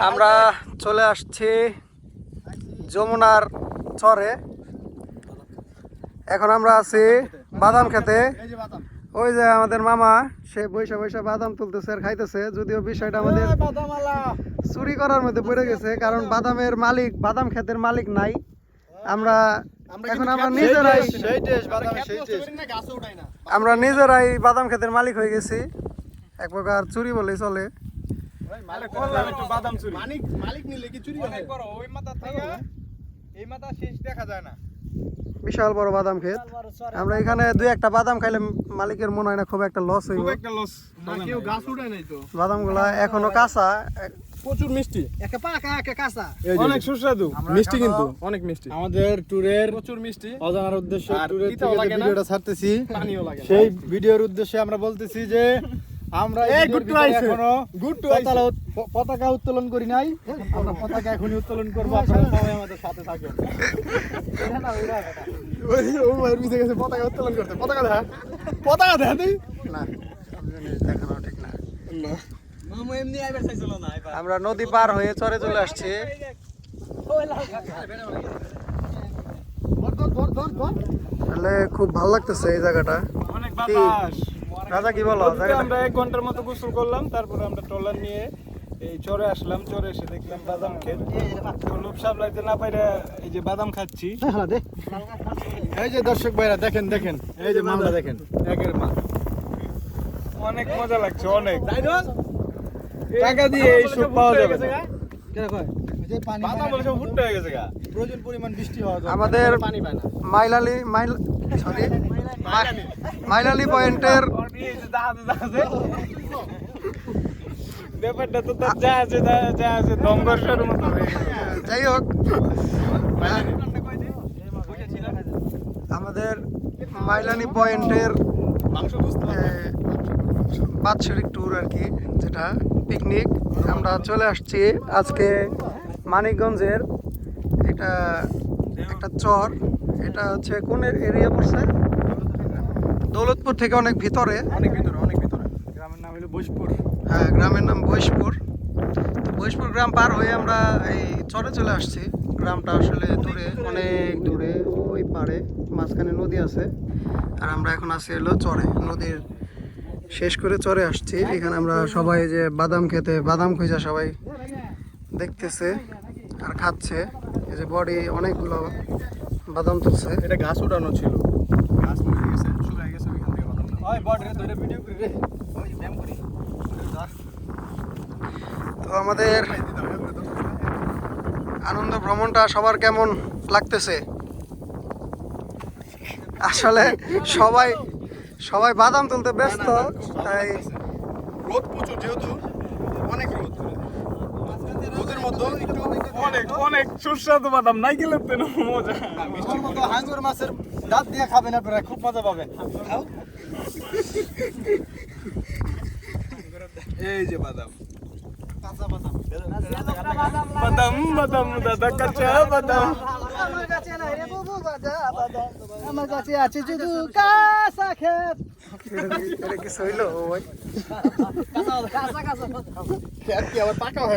আমরা চলে আসছি যমুনার চরে। এখন আমরা আছি বাদাম খেতে। ওই যে আমাদের মামা সে বৈশা বৈশা বাদাম তুলতেছে আর খাইতেছে, যদিও বিষয়টা আমাদের চুরি করার মধ্যে পড়ে গেছে, কারণ বাদাম ক্ষেতের মালিক নাই। আমরা নিজেরাই বাদাম ক্ষেতের মালিক হয়ে গেছি, এক প্রকার চুরি বলেই চলে। বিশাল বড় বাদাম ক্ষেত। আমরা এখানে দুই একটা বাদাম খাইলে মালিকের মনে হয় না খুব একটা লস হইব। বাদাম গুলা এখনো কাঁচা, প্রচুর মিষ্টি, একে পাকা একে কাঁচা, অনেক সুস্বাদু মিষ্টি, কিন্তু অনেক মিষ্টি। আমাদের ট্যুরের প্রচুর মিষ্টি অজানার উদ্দেশ্যে ট্যুরের থেকে যে ভিডিওটা ছাড়তেছি, পানিও লাগে না। সেই ভিডিওর উদ্দেশ্যে আমরা বলতেছি যে আমরা এখনো পতাকা উত্তোলন করি নাই। আমরা পতাকা এখনই উত্তোলন করবো, আপনারা সবাই আমাদের সাথে থাকেন। পতাকা উত্তোলন করতে পতাকা দেখা তুই না, দেখানো ঠিক না। আমরা নদী পার হয়ে চরে চলে আসছি। তাহলে খুব ভালো লাগতেছে এই জায়গাটা। অনেক বাতাস। রাজা কি বলো? আমরা 1 ঘন্টার মতো গোসল করলাম, তারপরে আমরা ট্রলার নিয়ে এই চরে আসলাম। চরে এসে দেখলাম বাদাম ক্ষেত। লোভ সামলাইতে না পাইরা এই যে বাদাম খাচ্ছি। এই যে দর্শক ভাইরা দেখেন, এই যে মালটা দেখেন, একের মাল। অনেক মজা লাগছে, অনেক টাকা দিয়ে এই সব পাওয়া যাবে না। বাদাম বলে সব হুট্টা হয়ে গেছে গা। প্রচুর পরিমাণ বৃষ্টি হওয়া যাবে, আমাদের পানি পায় না। মাইলালি পয়েন্টের ব্যাপারটা তো তার যা আছে দমবর্ষার মতো হয়ে গেছে। যাই হোক, আমাদের মাইলানি পয়েন্টের বাৎসরিক ট্যুর আর কি, যেটা পিকনিক। আমরা চলে আসছি আজকে মানিকগঞ্জের এটা একটা চর। এটা হচ্ছে কোন এরিয়া পড়ছে? দৌলতপুর থেকে অনেক ভিতরে। গ্রামের নাম হলো বৈশপুর। হ্যাঁ, গ্রামের নাম বৈশপুর। তো বৈশপুর গ্রাম পার হয়ে আমরা এই চরে চলে আসছি। গ্রামটা আসলে দূরে, অনেক দূরে, ওই পারে মাঝখানে নদী আছে। আর আমরা এখন আছি হলো চরে, নদীর শেষ করে চরে আসছি। এখানে আমরা সবাই যে বাদাম খেতে, বাদাম খুঁজা সবাই দেখতেছে আর খাচ্ছে। এই যে বডি অনেকগুলো বাদাম তুলছে। এটা ঘাস উঠানো ছিল, গাছ মরে গেছে, শুকায় গেছে, ওইখান থেকে বাদাম না। ওই বড় ধরে ভিডিও করি রে, ওই ব্যায়াম করি। তো আমাদের আনন্দ ভ্রমণটা সবার কেমন লাগতেছে? আসলে সবাই বাদাম তুলতে ব্যস্ত, তাই রোদ প্রচুর, যেহেতু অনেক রোদ, রোদের মধ্যে একটু অনেক সুস্বাদু বাদাম, নাই গেলে তো মজা। মিষ্টির মতো হাঙ্গর মাছের দাঁত দিয়ে খাবেন আপনারা, খুব মজা পাবেন। এই যে বাদাম, কাঁচা বাদাম, বাদাম দাদা, কাঁচা বাদাম। আমার কাছে আছে শুধু কাঁচা ক্ষেত। এটা কি সইলো ভাই? কাঁচা কাঁচা খেত কি আবার পাকা হয়?